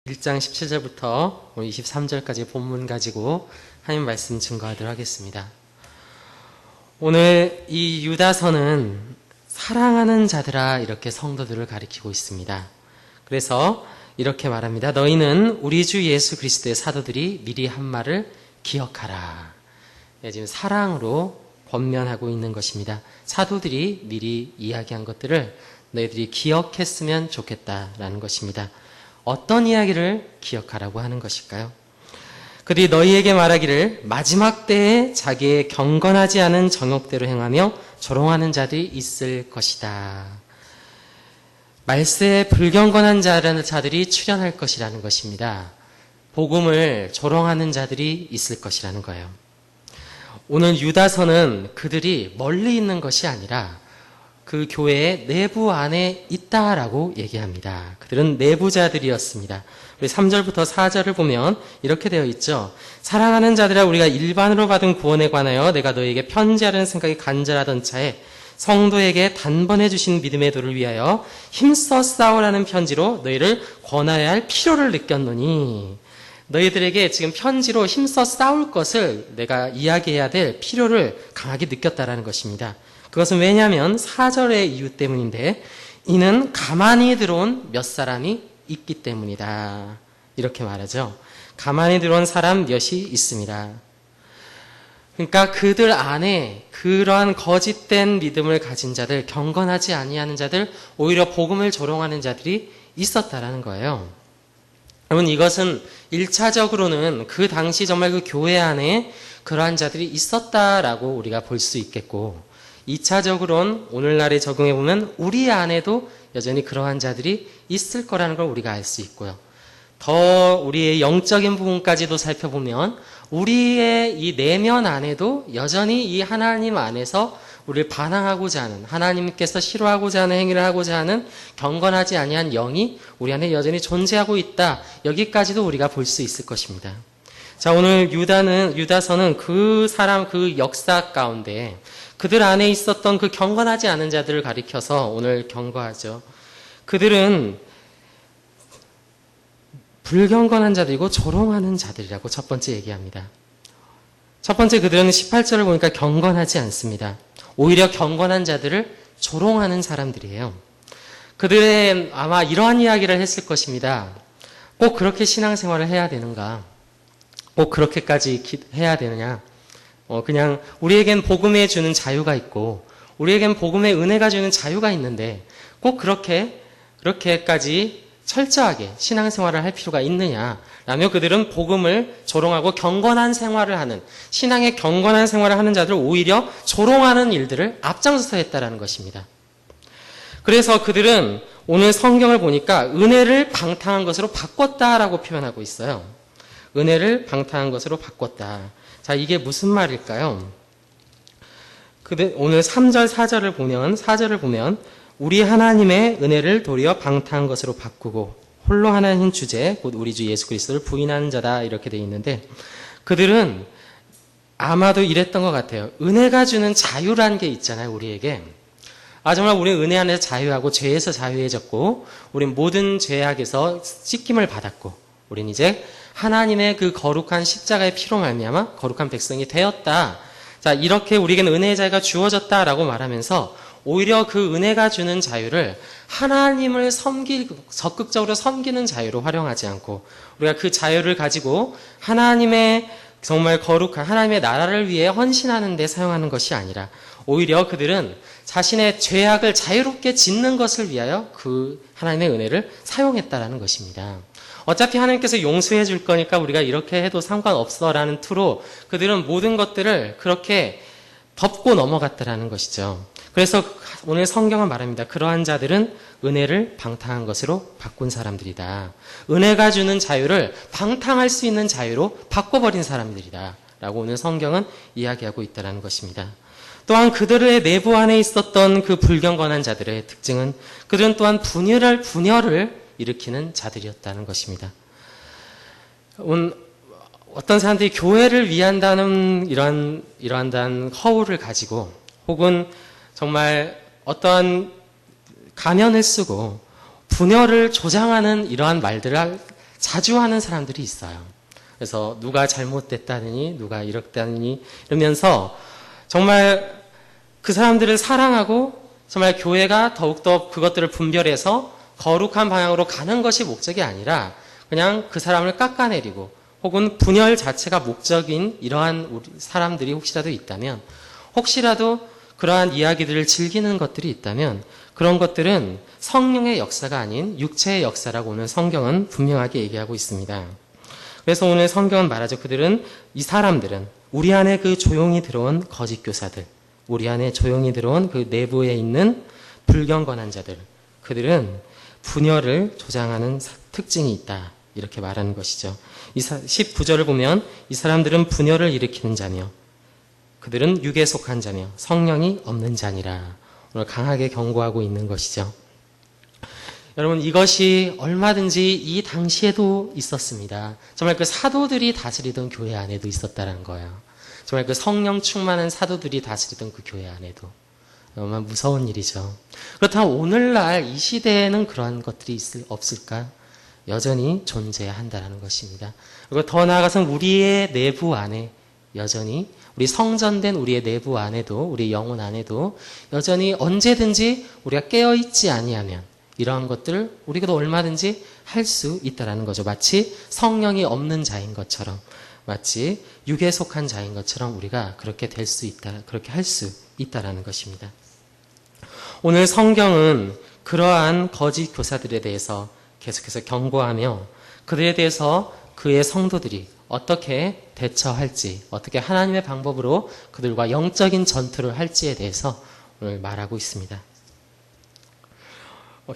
1장 17절부터 23절까지 본문 가지고 하나님 말씀 증거하도록 하겠습니다. 오늘 이 유다서는 사랑하는 자들아 이렇게 성도들을 가리키고 있습니다. 그래서 이렇게 말합니다. 너희는 우리 주 예수 그리스도의 사도들이 미리 한 말을 기억하라. 지금 사랑으로 권면하고 있는 것입니다. 사도들이 미리 이야기한 것들을 너희들이 기억했으면 좋겠다라는 것입니다. 어떤 이야기를 기억하라고 하는 것일까요? 그들이 너희에게 말하기를 마지막 때에 자기의 경건하지 않은 정욕대로 행하며 조롱하는 자들이 있을 것이다. 말세에 불경건한 자들이 출현할 것이라는 것입니다. 복음을 조롱하는 자들이 있을 것이라는 거예요. 오늘 유다서는 그들이 멀리 있는 것이 아니라 그 교회의 내부 안에 있다라고 얘기합니다. 그들은 내부자들이었습니다. 우리 3절부터 4절을 보면 이렇게 되어 있죠. 사랑하는 자들아 우리가 일반으로 받은 구원에 관하여 내가 너에게 편지하려는 생각이 간절하던 차에 성도에게 단번에 주신 믿음의 도를 위하여 힘써 싸우라는 편지로 너희를 권하여야 할 필요를 느꼈노니 너희들에게 지금 편지로 힘써 싸울 것을 내가 이야기해야 될 필요를 강하게 느꼈다라는 것입니다. 그것은 왜냐하면 4절의 이유 때문인데 이는 가만히 들어온 몇 사람이 있기 때문이다. 이렇게 말하죠. 가만히 들어온 사람 몇이 있습니다. 그러니까 그들 안에 그러한 거짓된 믿음을 가진 자들, 경건하지 아니하는 자들, 오히려 복음을 조롱하는 자들이 있었다라는 거예요. 여러분 이것은 1차적으로는 그 당시 정말 그 교회 안에 그러한 자들이 있었다라고 우리가 볼 수 있겠고 2차적으로는 오늘날에 적용해보면 우리 안에도 여전히 그러한 자들이 있을 거라는 걸 우리가 알 수 있고요. 더 우리의 영적인 부분까지도 살펴보면 우리의 이 내면 안에도 여전히 이 하나님 안에서 우리를 반항하고자 하는 하나님께서 싫어하고자 하는 행위를 하고자 하는 경건하지 아니한 영이 우리 안에 여전히 존재하고 있다. 여기까지도 우리가 볼 수 있을 것입니다. 자, 오늘 유다서는 그 역사 가운데 그들 안에 있었던 그 경건하지 않은 자들을 가리켜서 오늘 경고하죠. 그들은 불경건한 자들이고 조롱하는 자들이라고 첫 번째 얘기합니다. 첫 번째 그들은 18절을 보니까 경건하지 않습니다. 오히려 경건한 자들을 조롱하는 사람들이에요. 그들은 아마 이러한 이야기를 했을 것입니다. 꼭 그렇게 신앙생활을 해야 되는가? 꼭 그렇게까지 해야 되느냐? 그냥 우리에겐 복음에 주는 자유가 있고 우리에겐 복음의 은혜가 주는 자유가 있는데 꼭 그렇게까지 철저하게 신앙생활을 할 필요가 있느냐라며 그들은 복음을 조롱하고 경건한 생활을 하는 신앙의 경건한 생활을 하는 자들을 오히려 조롱하는 일들을 앞장서서 했다라는 것입니다. 그래서 그들은 오늘 성경을 보니까 은혜를 방탕한 것으로 바꿨다라고 표현하고 있어요. 은혜를 방탕한 것으로 바꿨다. 자, 이게 무슨 말일까요? 오늘 3절, 4절을 보면 우리 하나님의 은혜를 도리어 방탕한 것으로 바꾸고 홀로 하나님 주제, 곧 우리 주 예수 그리스도를 부인하는 자다 이렇게 되어 있는데 그들은 아마도 이랬던 것 같아요. 은혜가 주는 자유라는 게 있잖아요, 우리에게. 정말 우리는 은혜 안에서 자유하고 죄에서 자유해졌고 우린 모든 죄악에서 씻김을 받았고 우린 이제 하나님의 그 거룩한 십자가의 피로 말미암아 거룩한 백성이 되었다. 자, 이렇게 우리에게는 은혜의 자유가 주어졌다라고 말하면서 오히려 그 은혜가 주는 자유를 하나님을 적극적으로 섬기는 자유로 활용하지 않고 우리가 그 자유를 가지고 하나님의 정말 거룩한 하나님의 나라를 위해 헌신하는 데 사용하는 것이 아니라 오히려 그들은 자신의 죄악을 자유롭게 짓는 것을 위하여 그 하나님의 은혜를 사용했다라는 것입니다. 어차피 하나님께서 용서해 줄 거니까 우리가 이렇게 해도 상관없어라는 투로 그들은 모든 것들을 그렇게 덮고 넘어갔다라는 것이죠. 그래서 오늘 성경은 말합니다. 그러한 자들은 은혜를 방탕한 것으로 바꾼 사람들이다. 은혜가 주는 자유를 방탕할 수 있는 자유로 바꿔버린 사람들이다. 라고 오늘 성경은 이야기하고 있다는 것입니다. 또한 그들의 내부 안에 있었던 그 불경건한 자들의 특징은 그들은 또한 분열을 일으키는 자들이었다는 것입니다. 어떤 사람들이 교회를 위한다는 이러한 허울을 가지고 혹은 정말 어떠한 가면을 쓰고 분열을 조장하는 이러한 말들을 자주 하는 사람들이 있어요. 그래서 누가 잘못됐다느니 누가 이렇다느니 이러면서 정말 그 사람들을 사랑하고 정말 교회가 더욱더 그것들을 분별해서 거룩한 방향으로 가는 것이 목적이 아니라 그냥 그 사람을 깎아내리고 혹은 분열 자체가 목적인 이러한 사람들이 혹시라도 있다면, 혹시라도 그러한 이야기들을 즐기는 것들이 있다면 그런 것들은 성령의 역사가 아닌 육체의 역사라고 오늘 성경은 분명하게 얘기하고 있습니다. 그래서 오늘 성경은 말하죠. 이 사람들은 우리 안에 그 조용히 들어온 거짓 교사들, 우리 안에 조용히 들어온 그 내부에 있는 불경건한 자들, 그들은 분열을 조장하는 특징이 있다, 이렇게 말하는 것이죠. 19절을 보면 이 사람들은 분열을 일으키는 자며 그들은 육에 속한 자며 성령이 없는 자니라, 오늘 강하게 경고하고 있는 것이죠. 여러분, 이것이 얼마든지 이 당시에도 있었습니다. 정말 그 사도들이 다스리던 교회 안에도 있었다는 거예요. 정말 그 성령 충만한 사도들이 다스리던 그 교회 안에도. 정말 무서운 일이죠. 그렇다면 오늘날 이 시대에는 그러한 것들이 없을까? 여전히 존재한다는 것입니다. 그리고 더 나아가서는 우리의 내부 안에 여전히, 우리 성전된 우리의 내부 안에도, 우리 영혼 안에도 여전히 언제든지 우리가 깨어있지 아니하면 이러한 것들을 우리가 얼마든지 할 수 있다는 거죠. 마치 성령이 없는 자인 것처럼, 마치 육에 속한 자인 것처럼 우리가 그렇게 될 수 있다, 그렇게 할 수 있다라는 것입니다. 오늘 성경은 그러한 거짓 교사들에 대해서 계속해서 경고하며 그들에 대해서 그의 성도들이 어떻게 대처할지, 어떻게 하나님의 방법으로 그들과 영적인 전투를 할지에 대해서 오늘 말하고 있습니다.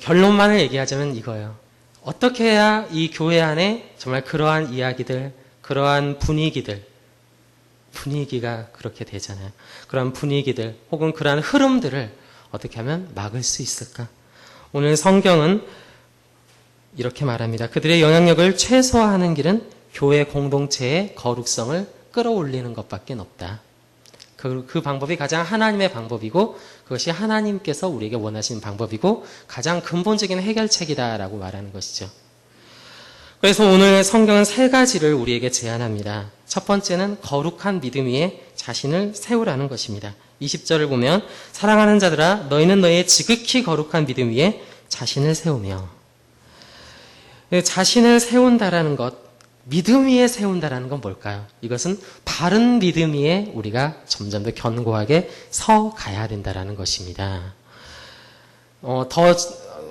결론만을 얘기하자면 이거예요. 어떻게 해야 이 교회 안에 정말 그러한 이야기들, 그러한 분위기가 그렇게 되잖아요. 그러한 분위기들 혹은 그러한 흐름들을 어떻게 하면 막을 수 있을까? 오늘 성경은 이렇게 말합니다. 그들의 영향력을 최소화하는 길은 교회 공동체의 거룩성을 끌어올리는 것밖에 없다. 그 방법이 가장 하나님의 방법이고 그것이 하나님께서 우리에게 원하시는 방법이고 가장 근본적인 해결책이다라고 말하는 것이죠. 그래서 오늘 성경은 3가지를 우리에게 제안합니다. 첫 번째는 거룩한 믿음 위에 자신을 세우라는 것입니다. 20절을 보면 사랑하는 자들아 너희는 너희의 지극히 거룩한 믿음 위에 자신을 세우며, 자신을 세운다라는 것, 믿음 위에 세운다라는 건 뭘까요? 이것은 바른 믿음 위에 우리가 점점 더 견고하게 서 가야 된다라는 것입니다. 더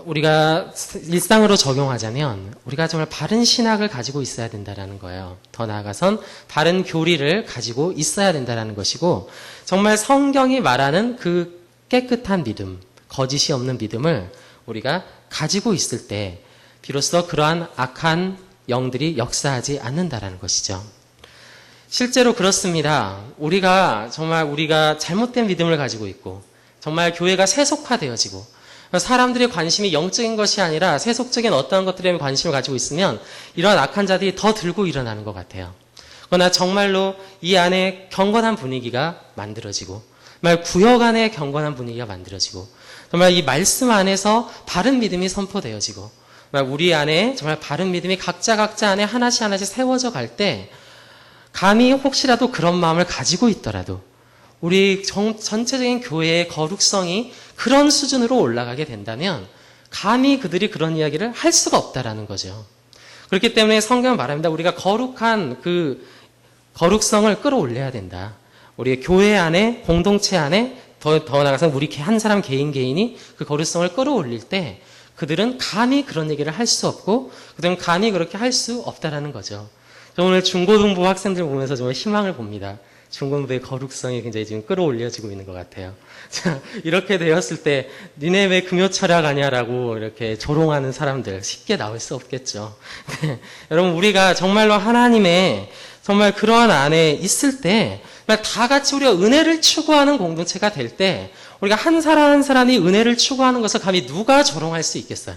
우리가 일상으로 적용하자면 우리가 정말 바른 신학을 가지고 있어야 된다라는 거예요. 더 나아가선 바른 교리를 가지고 있어야 된다라는 것이고, 정말 성경이 말하는 그 깨끗한 믿음, 거짓이 없는 믿음을 우리가 가지고 있을 때 비로소 그러한 악한 영들이 역사하지 않는다라는 것이죠. 실제로 그렇습니다. 우리가 잘못된 믿음을 가지고 있고 정말 교회가 세속화되어지고 사람들의 관심이 영적인 것이 아니라 세속적인 어떠한 것들에 관심을 가지고 있으면 이런 악한 자들이 더 들고 일어나는 것 같아요. 그러나 정말로 이 안에 경건한 분위기가 만들어지고 정말 구역 안에 경건한 분위기가 만들어지고 정말 이 말씀 안에서 바른 믿음이 선포되어지고 우리 안에 정말 바른 믿음이 각자 안에 하나씩 세워져 갈 때 감히 혹시라도 그런 마음을 가지고 있더라도 우리 전체적인 교회의 거룩성이 그런 수준으로 올라가게 된다면 감히 그들이 그런 이야기를 할 수가 없다라는 거죠. 그렇기 때문에 성경은 말합니다. 우리가 거룩한 그 거룩성을 끌어올려야 된다. 우리 교회 안에, 공동체 안에 더 나아가서 우리 한 사람 개인이 그 거룩성을 끌어올릴 때 그들은 감히 그런 얘기를 할 수 없고 그들은 감히 그렇게 할 수 없다라는 거죠. 저 오늘 중고등부 학생들 보면서 정말 희망을 봅니다. 중고등부의 거룩성이 굉장히 지금 끌어올려지고 있는 것 같아요. 자, 이렇게 되었을 때 니네 왜 금요 철학하냐라고 이렇게 조롱하는 사람들 쉽게 나올 수 없겠죠. 네. 여러분, 우리가 정말로 하나님의 정말 그러한 안에 있을 때 다 같이 우리가 은혜를 추구하는 공동체가 될 때 우리가 한 사람 한 사람이 은혜를 추구하는 것을 감히 누가 조롱할 수 있겠어요?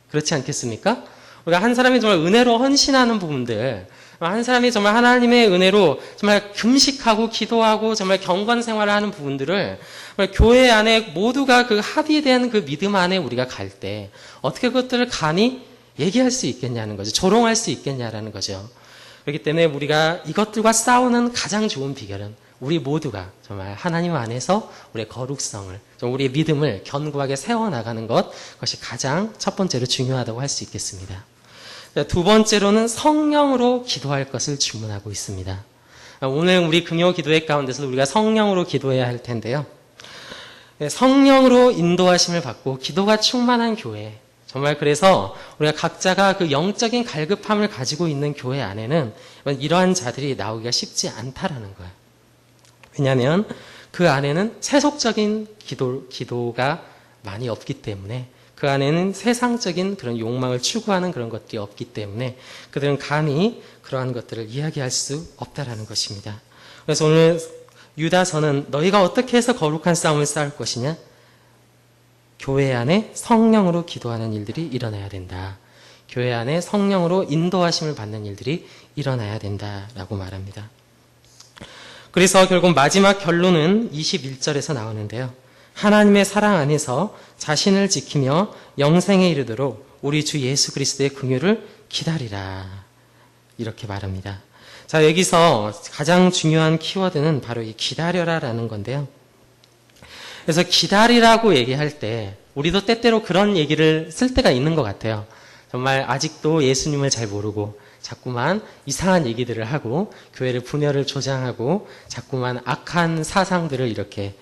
그렇지 않겠습니까? 우리가 한 사람이 정말 은혜로 헌신하는 부분들, 한 사람이 정말 하나님의 은혜로 정말 금식하고 기도하고 정말 경건 생활을 하는 부분들을 교회 안에 모두가 그 합의된 그 믿음 안에 우리가 갈 때 어떻게 그것들을 감히 얘기할 수 있겠냐는 거죠. 조롱할 수 있겠냐라는 거죠. 그렇기 때문에 우리가 이것들과 싸우는 가장 좋은 비결은 우리 모두가 정말 하나님 안에서 우리의 거룩성을, 우리의 믿음을 견고하게 세워나가는 것, 그것이 가장 첫 번째로 중요하다고 할 수 있겠습니다. 두 번째로는 성령으로 기도할 것을 주문하고 있습니다. 오늘 우리 금요 기도회 가운데서 우리가 성령으로 기도해야 할 텐데요. 성령으로 인도하심을 받고 기도가 충만한 교회, 정말 그래서 우리가 각자가 그 영적인 갈급함을 가지고 있는 교회 안에는 이러한 자들이 나오기가 쉽지 않다라는 거예요. 왜냐하면 그 안에는 세속적인 기도가 많이 없기 때문에, 그 안에는 세상적인 그런 욕망을 추구하는 그런 것들이 없기 때문에 그들은 감히 그러한 것들을 이야기할 수 없다라는 것입니다. 그래서 오늘 유다서는 너희가 어떻게 해서 거룩한 싸움을 싸울 것이냐? 교회 안에 성령으로 기도하는 일들이 일어나야 된다. 교회 안에 성령으로 인도하심을 받는 일들이 일어나야 된다라고 말합니다. 그래서 결국 마지막 결론은 21절에서 나오는데요. 하나님의 사랑 안에서 자신을 지키며 영생에 이르도록 우리 주 예수 그리스도의 긍휼을 기다리라. 이렇게 말합니다. 자, 여기서 가장 중요한 키워드는 바로 이 기다려라라는 건데요. 그래서 기다리라고 얘기할 때 우리도 때때로 그런 얘기를 쓸 때가 있는 것 같아요. 정말 아직도 예수님을 잘 모르고 자꾸만 이상한 얘기들을 하고 교회를 분열을 조장하고 자꾸만 악한 사상들을 이렇게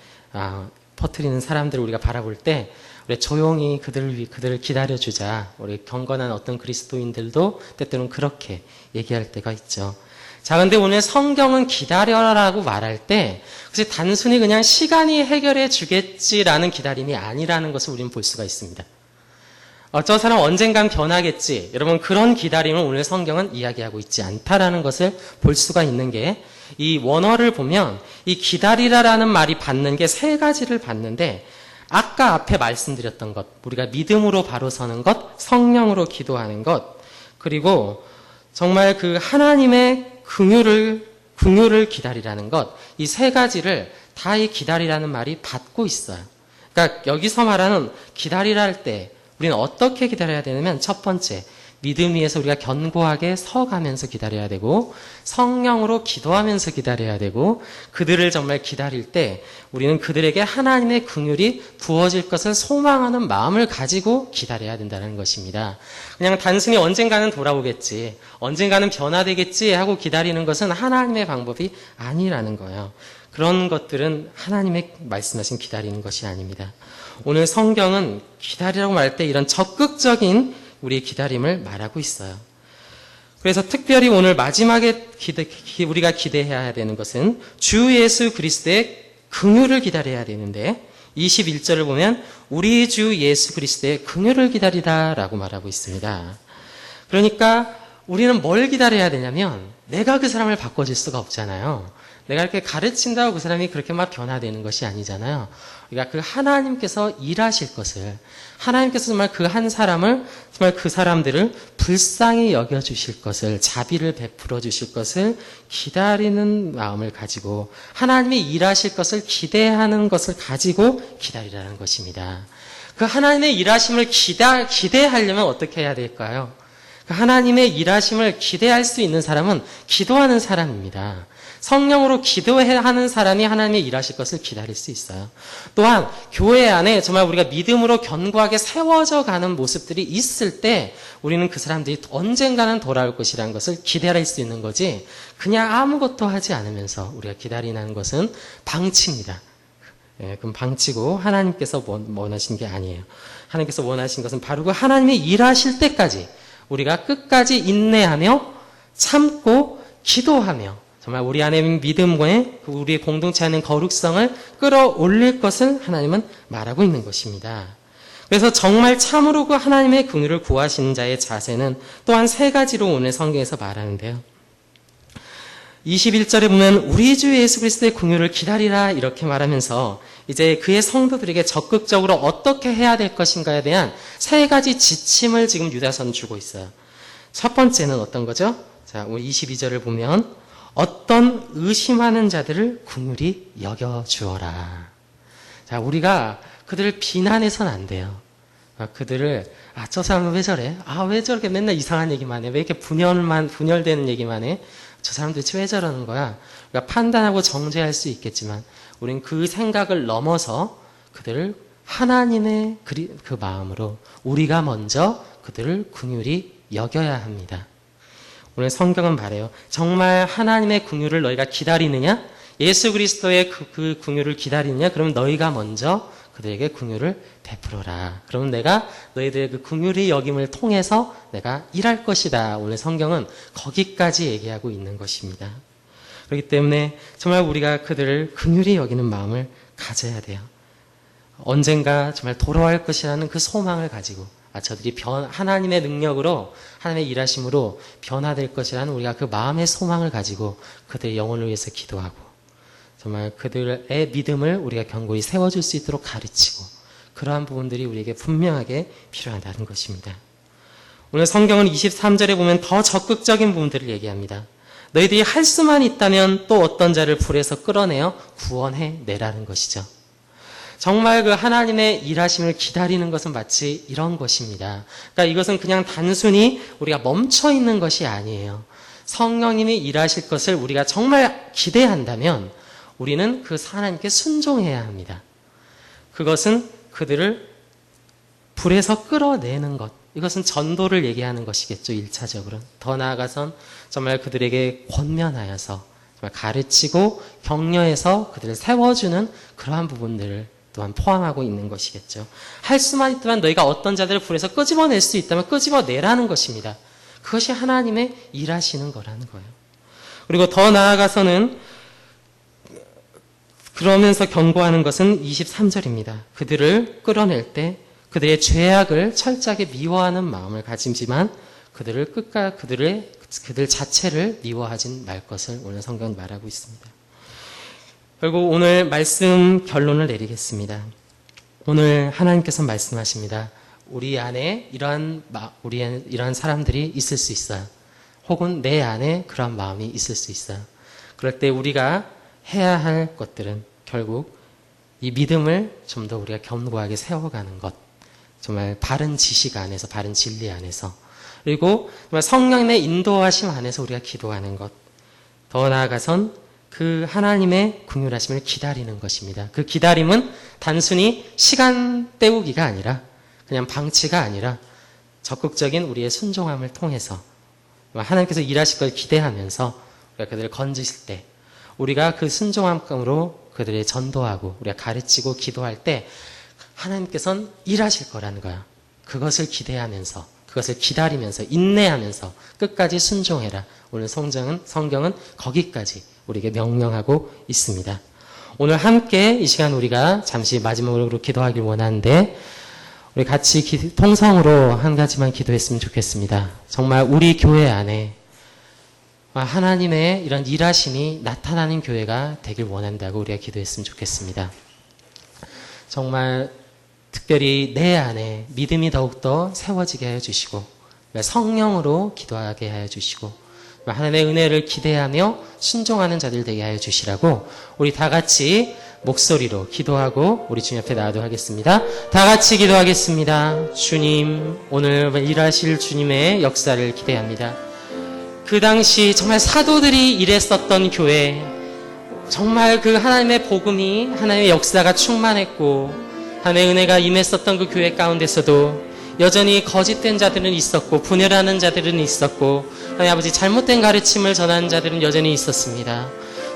퍼뜨리는 사람들을 우리가 바라볼 때 우리 조용히 그들을 기다려주자. 우리 경건한 어떤 그리스도인들도 때때로는 그렇게 얘기할 때가 있죠. 자, 근데 오늘 성경은 기다려라고 말할 때 그것이 단순히 그냥 시간이 해결해 주겠지라는 기다림이 아니라는 것을 우리는 볼 수가 있습니다. 저 사람 언젠간 변하겠지. 여러분, 그런 기다림을 오늘 성경은 이야기하고 있지 않다라는 것을 볼 수가 있는 게, 이 원어를 보면 이 기다리라라는 말이 받는 게 세 가지를 받는데, 아까 앞에 말씀드렸던 것, 우리가 믿음으로 바로 서는 것, 성령으로 기도하는 것, 그리고 정말 그 하나님의 긍휼을 기다리라는 것, 이 세 가지를 다 이 기다리라는 말이 받고 있어요. 그러니까 여기서 말하는 기다리라 할 때 우리는 어떻게 기다려야 되냐면, 첫 번째, 믿음 위에서 우리가 견고하게 서가면서 기다려야 되고, 성령으로 기도하면서 기다려야 되고, 그들을 정말 기다릴 때 우리는 그들에게 하나님의 긍휼이 부어질 것을 소망하는 마음을 가지고 기다려야 된다는 것입니다. 그냥 단순히 언젠가는 돌아오겠지, 언젠가는 변화되겠지 하고 기다리는 것은 하나님의 방법이 아니라는 거예요. 그런 것들은 하나님의 말씀하신 기다리는 것이 아닙니다. 오늘 성경은 기다리라고 말할 때 이런 적극적인 우리의 기다림을 말하고 있어요. 그래서 특별히 오늘 마지막에 우리가 기대해야 되는 것은 주 예수 그리스도의 긍휼을 기다려야 되는데, 21절을 보면 우리 주 예수 그리스도의 긍휼을 기다리다라고 말하고 있습니다. 그러니까 우리는 뭘 기다려야 되냐면, 내가 그 사람을 바꿔줄 수가 없잖아요. 내가 이렇게 가르친다고 그 사람이 그렇게 막 변화되는 것이 아니잖아요. 그러니까 그 하나님께서 일하실 것을, 하나님께서 정말 그 한 사람을, 정말 그 사람들을 불쌍히 여겨주실 것을, 자비를 베풀어 주실 것을 기다리는 마음을 가지고, 하나님이 일하실 것을 기대하는 것을 가지고 기다리라는 것입니다. 그 하나님의 일하심을 기대하려면 어떻게 해야 될까요? 그 하나님의 일하심을 기대할 수 있는 사람은 기도하는 사람입니다. 성령으로 기도하는 사람이 하나님의 일하실 것을 기다릴 수 있어요. 또한 교회 안에 정말 우리가 믿음으로 견고하게 세워져 가는 모습들이 있을 때 우리는 그 사람들이 언젠가는 돌아올 것이라는 것을 기다릴 수 있는 거지, 그냥 아무것도 하지 않으면서 우리가 기다리는 것은 방치입니다. 그럼 방치고 하나님께서 원하신 게 아니에요. 하나님께서 원하신 것은 바로 그 하나님의 일하실 때까지 우리가 끝까지 인내하며 참고 기도하며 정말 우리 안에 믿음과 우리의 공동체 안에 거룩성을 끌어올릴 것을 하나님은 말하고 있는 것입니다. 그래서 정말 참으로 그 하나님의 긍휼을 구하시는 자의 자세는 또한 세 가지로 오늘 성경에서 말하는데요. 21절에 보면 우리 주 예수 그리스도의 긍휼을 기다리라 이렇게 말하면서 이제 그의 성도들에게 적극적으로 어떻게 해야 될 것인가에 대한 세 가지 지침을 지금 유다서는 주고 있어요. 첫 번째는 어떤 거죠? 자, 우리 22절을 보면 어떤 의심하는 자들을 긍휼히 여겨주어라. 자, 우리가 그들을 비난해서는 안 돼요. 그들을 저 사람은 왜 저래? 왜 저렇게 맨날 이상한 얘기만 해? 왜 이렇게 분열되는 얘기만 해? 저 사람 도대체 왜 저러는 거야? 우리가 판단하고 정죄할 수 있겠지만 우리는 그 생각을 넘어서 그들을 하나님의 그 마음으로 우리가 먼저 그들을 긍휼히 여겨야 합니다. 오늘 성경은 말해요. 정말 하나님의 긍휼을 너희가 기다리느냐? 예수 그리스도의 그 긍휼을 기다리느냐? 그러면 너희가 먼저 그들에게 긍휼을 베풀어라. 그러면 내가 너희들의 그 긍휼히 여김을 통해서 내가 일할 것이다. 오늘 성경은 거기까지 얘기하고 있는 것입니다. 그렇기 때문에 정말 우리가 그들을 긍휼히 여기는 마음을 가져야 돼요. 언젠가 정말 돌아올 것이라는 그 소망을 가지고 저들이 하나님의 능력으로 하나님의 일하심으로 변화될 것이라는 우리가 그 마음의 소망을 가지고 그들의 영혼을 위해서 기도하고 정말 그들의 믿음을 우리가 견고히 세워줄 수 있도록 가르치고 그러한 부분들이 우리에게 분명하게 필요하다는 것입니다. 오늘 성경은 23절에 보면 더 적극적인 부분들을 얘기합니다. 너희들이 할 수만 있다면 또 어떤 자를 불에서 끌어내어 구원해 내라는 것이죠. 정말 그 하나님의 일하심을 기다리는 것은 마치 이런 것입니다. 그러니까 이것은 그냥 단순히 우리가 멈춰 있는 것이 아니에요. 성령님이 일하실 것을 우리가 정말 기대한다면 우리는 그 하나님께 순종해야 합니다. 그것은 그들을 불에서 끌어내는 것. 이것은 전도를 얘기하는 것이겠죠. 1차적으로. 더 나아가선 정말 그들에게 권면하여서 정말 가르치고 격려해서 그들을 세워주는 그러한 부분들을 또한 포함하고 있는 것이겠죠. 할 수만 있다면 너희가 어떤 자들을 불에서 끄집어낼 수 있다면 끄집어내라는 것입니다. 그것이 하나님의 일하시는 거라는 거예요. 그리고 더 나아가서는 그러면서 경고하는 것은 23절입니다. 그들을 끌어낼 때 그들의 죄악을 철저하게 미워하는 마음을 가지지만 그들 자체를 미워하진 말 것을 오늘 성경은 말하고 있습니다. 결국 오늘 말씀 결론을 내리겠습니다. 오늘 하나님께서 말씀하십니다. 우리 안에 이러한 사람들이 있을 수 있어요. 혹은 내 안에 그러한 마음이 있을 수 있어요. 그럴 때 우리가 해야 할 것들은 결국 이 믿음을 좀 더 우리가 견고하게 세워가는 것. 정말 바른 지식 안에서, 바른 진리 안에서. 그리고 정말 성령의 인도하심 안에서 우리가 기도하는 것. 더 나아가선 그 하나님의 긍휼하심을 기다리는 것입니다. 그 기다림은 단순히 시간 때우기가 아니라 그냥 방치가 아니라 적극적인 우리의 순종함을 통해서 하나님께서 일하실 걸 기대하면서 우리가 그들을 건지실 때 우리가 그 순종함으로 그들을 전도하고 우리가 가르치고 기도할 때 하나님께서는 일하실 거라는 거야. 그것을 기대하면서 그것을 기다리면서 인내하면서 끝까지 순종해라. 오늘 성경은 거기까지 우리에게 명령하고 있습니다. 오늘 함께 이 시간 우리가 잠시 마지막으로 기도하길 원하는데 우리 같이 통성으로 한 가지만 기도했으면 좋겠습니다. 정말 우리 교회 안에 하나님의 이런 일하심이 나타나는 교회가 되길 원한다고 우리가 기도했으면 좋겠습니다. 정말 특별히 내 안에 믿음이 더욱더 세워지게 하여 주시고 성령으로 기도하게 하여 주시고 하나님의 은혜를 기대하며 순종하는 자들 되게 하여 주시라고 우리 다 같이 목소리로 기도하고 우리 주님 앞에 나아가도록 하겠습니다. 다 같이 기도하겠습니다. 주님, 오늘 일하실 주님의 역사를 기대합니다. 그 당시 정말 사도들이 일했었던 교회, 정말 그 하나님의 복음이 하나님의 역사가 충만했고 하나님의 은혜가 임했었던 그 교회 가운데서도 여전히 거짓된 자들은 있었고 분열하는 자들은 있었고 하나님 아버지 잘못된 가르침을 전하는 자들은 여전히 있었습니다.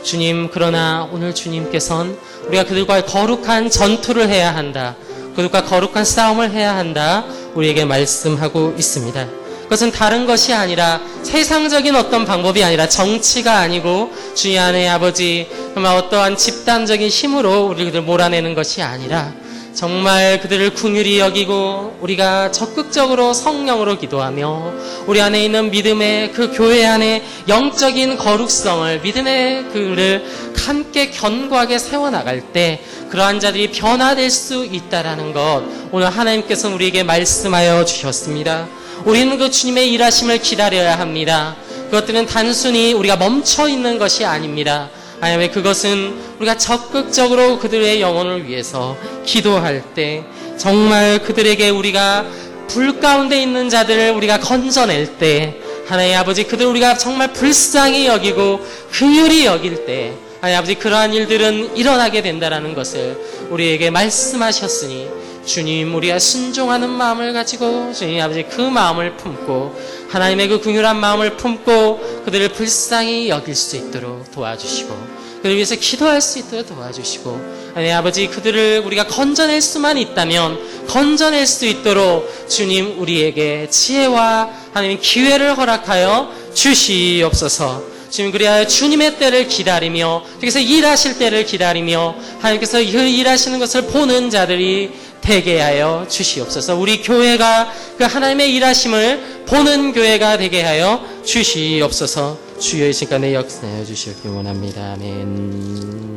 주님, 그러나 오늘 주님께서는 우리가 그들과 거룩한 전투를 해야 한다. 그들과 거룩한 싸움을 해야 한다. 우리에게 말씀하고 있습니다. 그것은 다른 것이 아니라 세상적인 어떤 방법이 아니라 정치가 아니고 주님 안에 아버지 정말 어떠한 집단적인 힘으로 우리를 몰아내는 것이 아니라 정말 그들을 긍휼히 여기고 우리가 적극적으로 성령으로 기도하며 우리 안에 있는 믿음의 그 교회 안에 영적인 거룩성을 믿음의 그를 함께 견고하게 세워나갈 때 그러한 자들이 변화될 수 있다라는 것 오늘 하나님께서는 우리에게 말씀하여 주셨습니다. 우리는 그 주님의 일하심을 기다려야 합니다. 그것들은 단순히 우리가 멈춰 있는 것이 아닙니다. 아니면 그것은 우리가 적극적으로 그들의 영혼을 위해서 기도할 때 정말 그들에게 우리가 불 가운데 있는 자들을 우리가 건져낼 때, 하나님 아버지 그들을 우리가 정말 불쌍히 여기고 긍휼히 여길 때, 하나님 아버지 그러한 일들은 일어나게 된다라는 것을 우리에게 말씀하셨으니, 주님 우리가 순종하는 마음을 가지고 주님 아버지 그 마음을 품고 하나님의 그 긍휼한 마음을 품고 그들을 불쌍히 여길 수 있도록 도와주시고, 그들 위해서 기도할 수 있도록 도와주시고, 하나님 아버지 그들을 우리가 건져낼 수만 있다면 건져낼 수 있도록 주님 우리에게 지혜와 하나님 기회를 허락하여 주시옵소서. 주님 그리하여 주님의 때를 기다리며 그래서 일하실 때를 기다리며 하나님께서 그 일하시는 것을 보는 자들이 되게 하여 주시옵소서. 우리 교회가 그 하나님의 일하심을 보는 교회가 되게 하여 주시옵소서. 주여 이 시간에 역사하여 주시옵기 원합니다. 아멘.